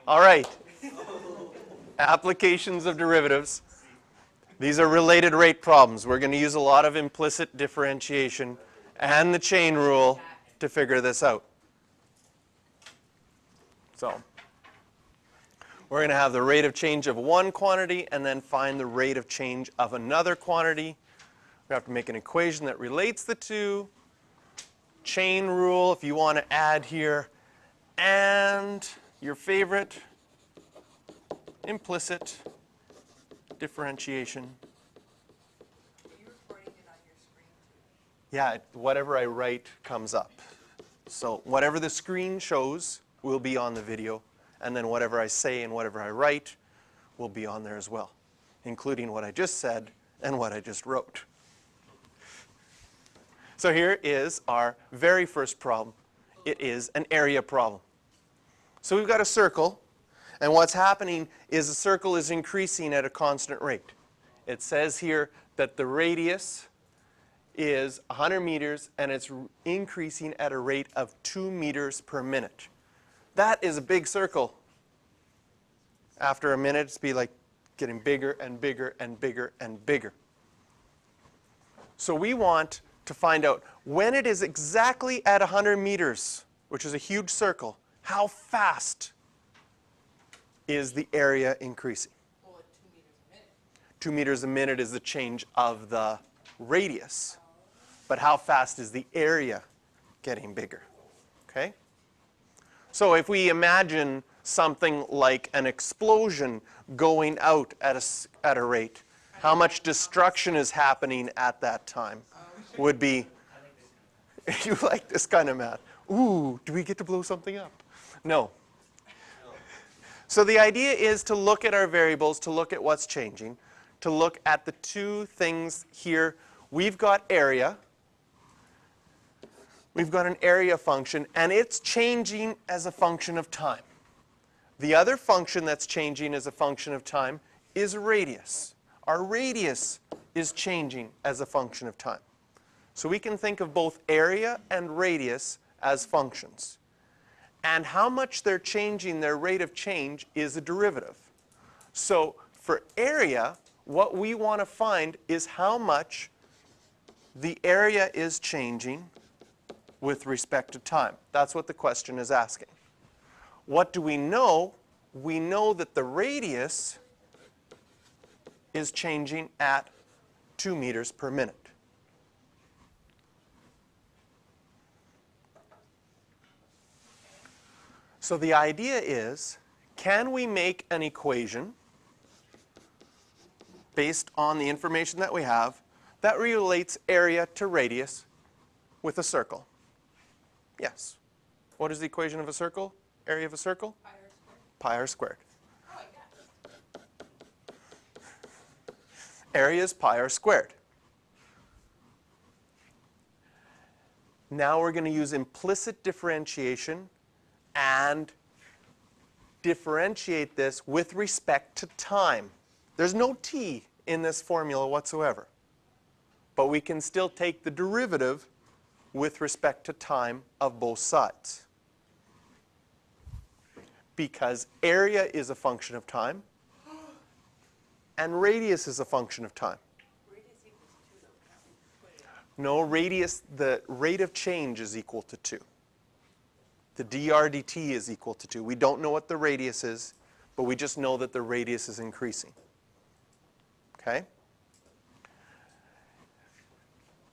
All right. Applications of derivatives. These are related rate problems. We're going to use a lot of implicit differentiation and the chain rule to figure this out. So we're going to have the rate of change of one quantity and then find the rate of change of another quantity. We have to make an equation that relates the two. Chain rule, if you want to add here, and your favorite, implicit differentiation. Are you recording it on your screen too? Yeah, whatever I write comes up. So whatever the screen shows will be on the video, and then whatever I say and whatever I write will be on there as well, including what I just said and what I just wrote. So here is our very first problem. It is an area problem. So we've got a circle, and what's happening is the circle is increasing at a constant rate. It says here that the radius is 100 meters, and it's increasing at a rate of 2 meters per minute. That is a big circle. After a minute, it's be like getting bigger and bigger and bigger and bigger. So we want to find out when it is exactly at 100 meters, which is a huge circle, how fast is the area increasing? Well, at 2 meters a minute. 2 meters a minute is the change of the radius. But how fast is the area getting bigger? Okay? So if we imagine something like an explosion going out at a rate, how much destruction is happening at that time would be, you like this kind of math. Ooh, do we get to blow something up? No. So the idea is to look at our variables, to look at what's changing, to look at the two things here. We've got area. We've got an area function, and it's changing as a function of time. The other function that's changing as a function of time is radius. Our radius is changing as a function of time. So we can think of both area and radius as functions. And how much they're changing their rate of change is a derivative. So for area, what we want to find is how much the area is changing with respect to time. That's what the question is asking. What do we know? We know that the radius is changing at 2 meters per minute. So the idea is, can we make an equation based on the information that we have that relates area to radius with a circle? Yes. What is the equation of a circle? Area of a circle? Pi r squared. Pi r squared. Oh, yeah. Area is pi r squared. Now we're going to use implicit differentiation and differentiate this with respect to time. There's no t in this formula whatsoever. But we can still take the derivative with respect to time of both sides. Because area is a function of time, and radius is a function of time. Radius equals 2, though. No, radius, the rate of change is equal to 2. The dr dt is equal to 2. We don't know what the radius is, but we just know that the radius is increasing. Okay?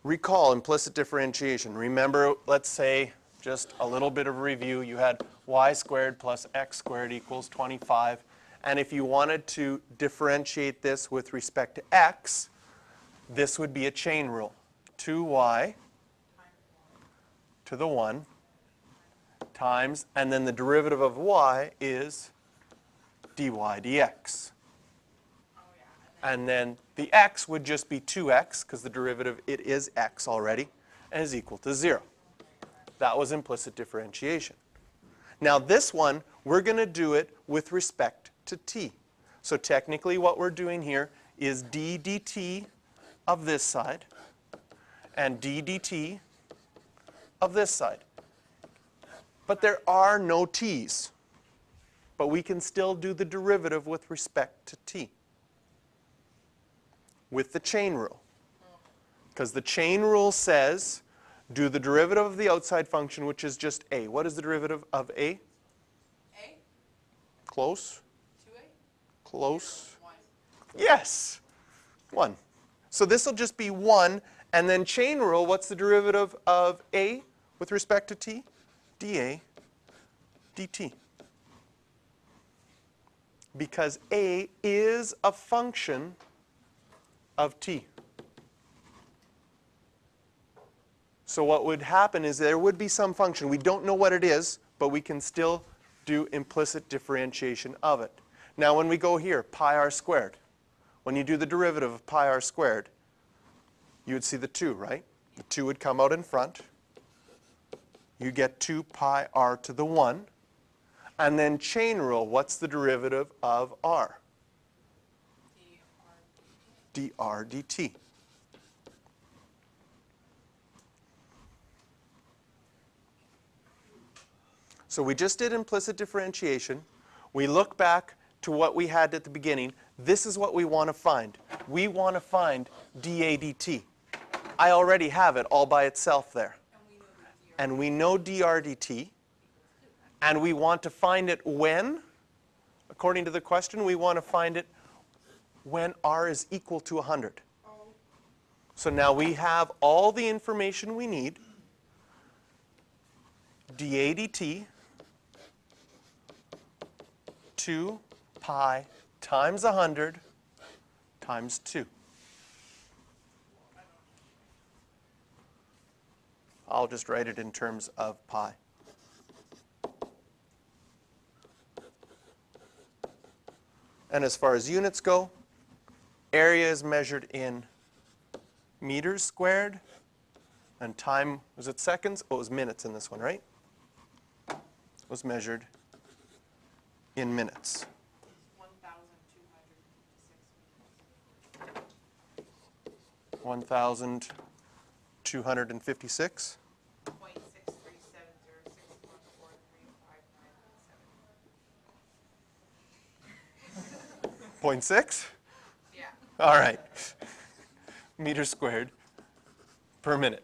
Recall implicit differentiation. Remember, let's say, just a little bit of review. You had y squared plus x squared equals 25. And if you wanted to differentiate this with respect to x, this would be a chain rule. 2y to the 1 times, and then the derivative of y is dy dx. And then the x would just be 2x, because the derivative, it is x already, and is equal to 0. That was implicit differentiation. Now this one, we're going to do it with respect to t. So technically what we're doing here is d dt of this side and d dt of this side. But there are no t's. but we can still do the derivative with respect to t with the chain rule. Because the chain rule says do the derivative of the outside function, which is just a. What is the derivative of a? A, Close? 2A, Close? 1. Yes. 1. So this will just be 1. And then chain rule, what's the derivative of a with respect to t? dA dt. Because a is a function of t. So what would happen is there would be some function. We don't know what it is, but we can still do implicit differentiation of it. Now when we go here, pi r squared, when you do the derivative of pi r squared, you would see the 2, right? The 2 would come out in front. You get 2 pi r to the 1. And then chain rule, what's the derivative of r? dr dt. So we just did implicit differentiation. We look back to what we had at the beginning. This is what we want to find. We want to find dA dt. I already have it all by itself there. And we know dr dt. And we want to find it when? According to the question, we want to find it when r is equal to 100. So now we have all the information we need. dA dt, 2 pi times 100 times 2. I'll just write it in terms of pi. And as far as units go, area is measured in meters squared, and time, was it seconds? Oh, it was minutes in this one, right? It was measured in minutes. 1,256. 0.6? Yeah. All right. Meters squared per minute.